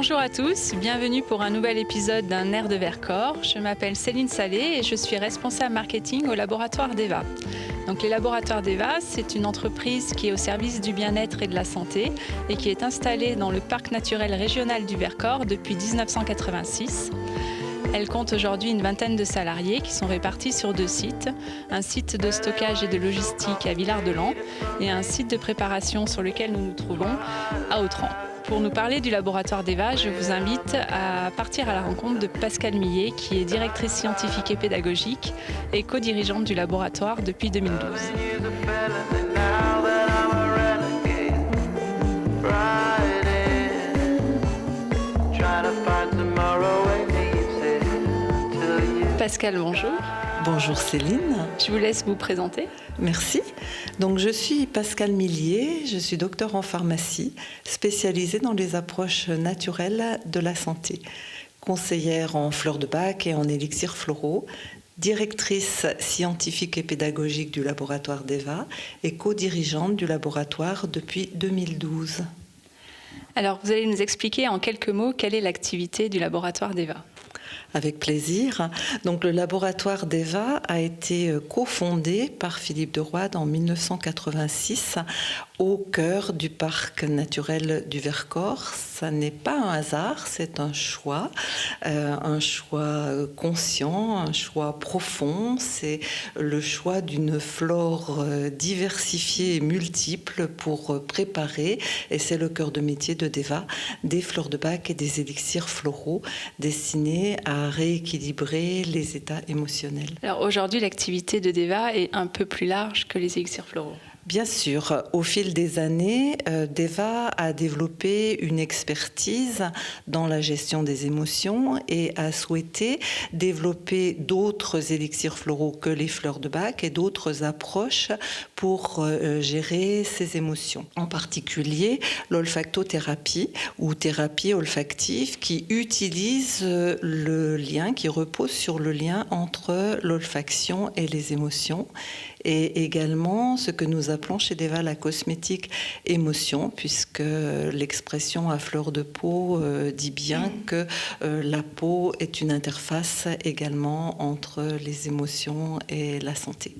Bonjour à tous, bienvenue pour un nouvel épisode d'un air de Vercors. Je m'appelle Céline Salé et je suis responsable marketing au laboratoire DEVA. Donc les laboratoires DEVA, c'est une entreprise qui est au service du bien-être et de la santé et qui est installée dans le parc naturel régional du Vercors depuis 1986. Elle compte aujourd'hui une vingtaine de salariés qui sont répartis sur 2 sites, un site de stockage et de logistique à Villard-de-Lans et un site de préparation sur lequel nous nous trouvons à Autran. Pour nous parler du laboratoire DEVA, je vous invite à partir à la rencontre de Pascale Millet, qui est directrice scientifique et pédagogique et co-dirigeante du laboratoire depuis 2012. Pascale, bonjour. Bonjour Céline. Je vous laisse vous présenter. Merci. Donc je suis Pascale Millet, je suis docteur en pharmacie, spécialisée dans les approches naturelles de la santé, conseillère en fleurs de bac et en élixirs floraux, directrice scientifique et pédagogique du laboratoire DEVA et co-dirigeante du laboratoire depuis 2012. Alors vous allez nous expliquer en quelques mots quelle est l'activité du laboratoire DEVA. Avec plaisir. Donc, le laboratoire DEVA a été cofondé par Philippe de Roide en 1986 au cœur du parc naturel du Vercors. Ça n'est pas un hasard, c'est un choix conscient, un choix profond. C'est le choix d'une flore diversifiée et multiple pour préparer, et c'est le cœur de métier de DEVA, des fleurs de bac et des élixirs floraux destinés à rééquilibrer les états émotionnels. Alors aujourd'hui, l'activité de DEVA est un peu plus large que les élixirs floraux. Bien sûr, au fil des années, DEVA a développé une expertise dans la gestion des émotions et a souhaité développer d'autres élixirs floraux que les fleurs de bac et d'autres approches pour gérer ces émotions. En particulier, l'olfactothérapie ou thérapie olfactive qui utilise le lien, qui repose sur le lien entre l'olfaction et les émotions. Et également ce que nous appelons chez DEVA la cosmétique émotion, puisque l'expression à fleur de peau dit bien que la peau est une interface également entre les émotions et la santé.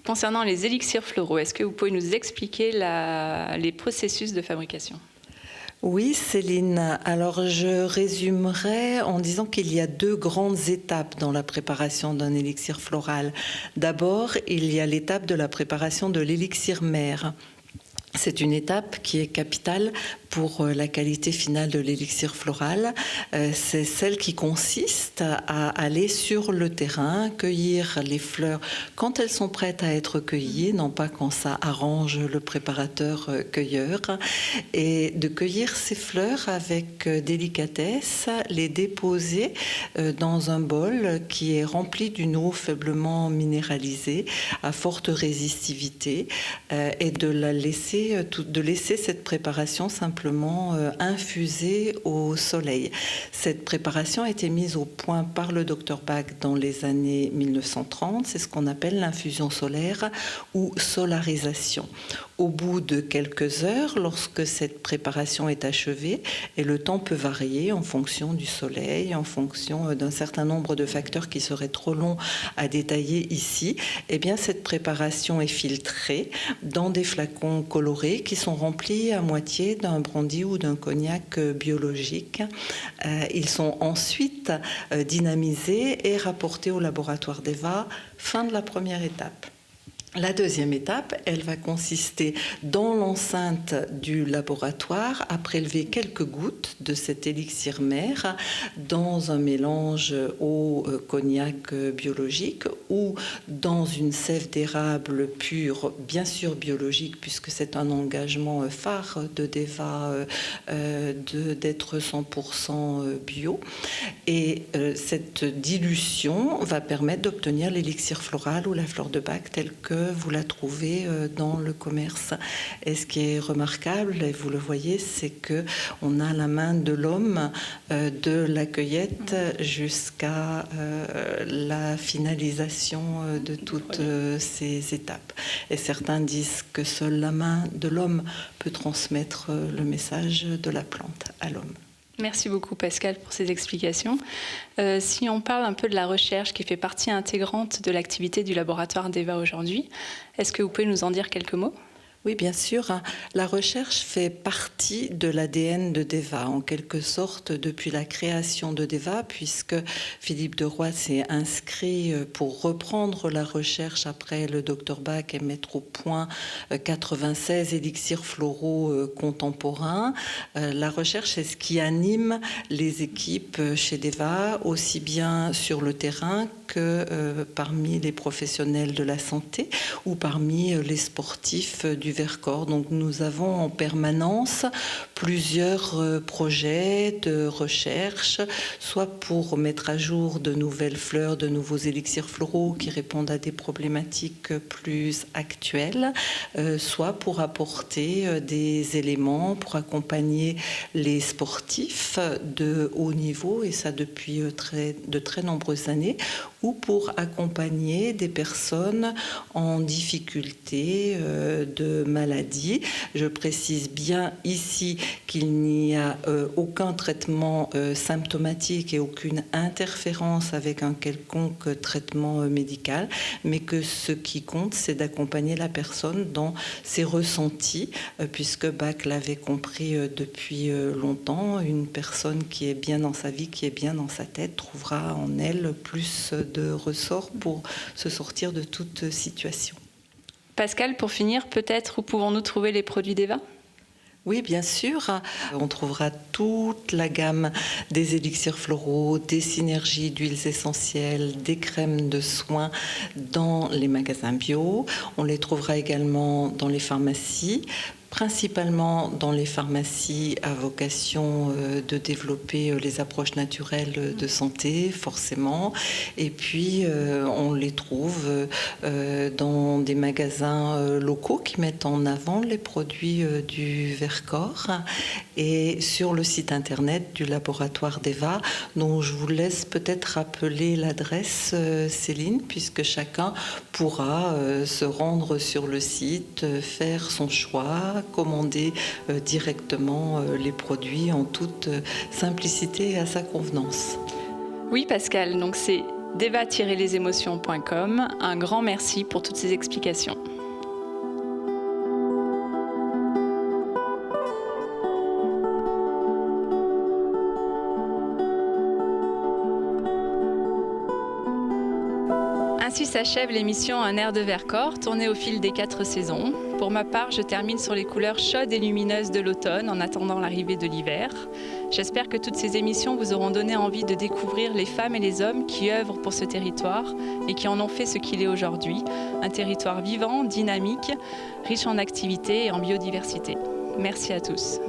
Concernant les élixirs floraux, est-ce que vous pouvez nous expliquer les processus de fabrication ? Oui, Céline. Alors, je résumerai en disant qu'il y a 2 grandes étapes dans la préparation d'un élixir floral. D'abord, il y a l'étape de la préparation de l'élixir mère. C'est une étape qui est capitale pour la qualité finale de l'élixir floral. C'est celle qui consiste à aller sur le terrain, cueillir les fleurs quand elles sont prêtes à être cueillies, non pas quand ça arrange le préparateur cueilleur, et de cueillir ces fleurs avec délicatesse, les déposer dans un bol qui est rempli d'une eau faiblement minéralisée, à forte résistivité, et de laisser cette préparation simplement infusée au soleil. Cette préparation a été mise au point par le Dr Bach dans les années 1930. C'est ce qu'on appelle l'infusion solaire ou solarisation. Au bout de quelques heures, lorsque cette préparation est achevée, et le temps peut varier en fonction du soleil, en fonction d'un certain nombre de facteurs qui seraient trop longs à détailler ici, eh bien cette préparation est filtrée dans des flacons colorés qui sont remplis à moitié d'un brandy ou d'un cognac biologique. Ils sont ensuite dynamisés et rapportés au laboratoire DEVA. Fin de la première étape. La deuxième étape, elle va consister dans l'enceinte du laboratoire à prélever quelques gouttes de cet élixir mère dans un mélange au cognac biologique ou dans une sève d'érable pure, bien sûr biologique, puisque c'est un engagement phare de DEVA d'être 100% bio. Et cette dilution va permettre d'obtenir l'élixir floral ou la fleur de bac telle que vous la trouvez dans le commerce. Et ce qui est remarquable, et vous le voyez, c'est qu'on a la main de l'homme de la cueillette jusqu'à la finalisation de toutes ces étapes. Et certains disent que seule la main de l'homme peut transmettre le message de la plante à l'homme. Merci beaucoup Pascal pour ces explications. Si on parle un peu de la recherche qui fait partie intégrante de l'activité du laboratoire d'EVA aujourd'hui, est-ce que vous pouvez nous en dire quelques mots ? Oui, bien sûr. La recherche fait partie de l'ADN de DEVA, en quelque sorte, depuis la création de DEVA, puisque Philippe de Roy s'est inscrit pour reprendre la recherche après le Dr Bach et mettre au point 96 élixirs floraux contemporains. La recherche, c'est ce qui anime les équipes chez DEVA, aussi bien sur le terrain que parmi les professionnels de la santé ou parmi les sportifs du Vercors. Donc nous avons en permanence plusieurs projets de recherche, soit pour mettre à jour de nouvelles fleurs, de nouveaux élixirs floraux qui répondent à des problématiques plus actuelles, soit pour apporter des éléments pour accompagner les sportifs de haut niveau, et ça depuis de très nombreuses années, ou pour accompagner des personnes en difficulté de maladie. Je précise bien ici qu'il n'y a aucun traitement symptomatique et aucune interférence avec un quelconque traitement médical, mais que ce qui compte, c'est d'accompagner la personne dans ses ressentis, puisque Bach l'avait compris depuis longtemps. Une personne qui est bien dans sa vie, qui est bien dans sa tête, trouvera en elle plus de ressorts pour se sortir de toute situation. Pascal, pour finir, peut-être où pouvons-nous trouver les produits d'EVA ? Oui, bien sûr. On trouvera toute la gamme des élixirs floraux, des synergies d'huiles essentielles, des crèmes de soins dans les magasins bio. On les trouvera également dans les pharmacies, principalement dans les pharmacies à vocation de développer les approches naturelles de santé, forcément. Et puis, on les trouve dans des magasins locaux qui mettent en avant les produits du Vercors et sur le site internet du laboratoire d'EVA, dont je vous laisse peut-être rappeler l'adresse, Céline, puisque chacun pourra se rendre sur le site, faire son choix, commander directement les produits en toute simplicité et à sa convenance. Oui Pascal, donc c'est deva-lesémotions.com. Un grand merci pour toutes ces explications. Ainsi s'achève l'émission Un air de Vercors, tournée au fil des 4 saisons. Pour ma part, je termine sur les couleurs chaudes et lumineuses de l'automne en attendant l'arrivée de l'hiver. J'espère que toutes ces émissions vous auront donné envie de découvrir les femmes et les hommes qui œuvrent pour ce territoire et qui en ont fait ce qu'il est aujourd'hui. Un territoire vivant, dynamique, riche en activités et en biodiversité. Merci à tous.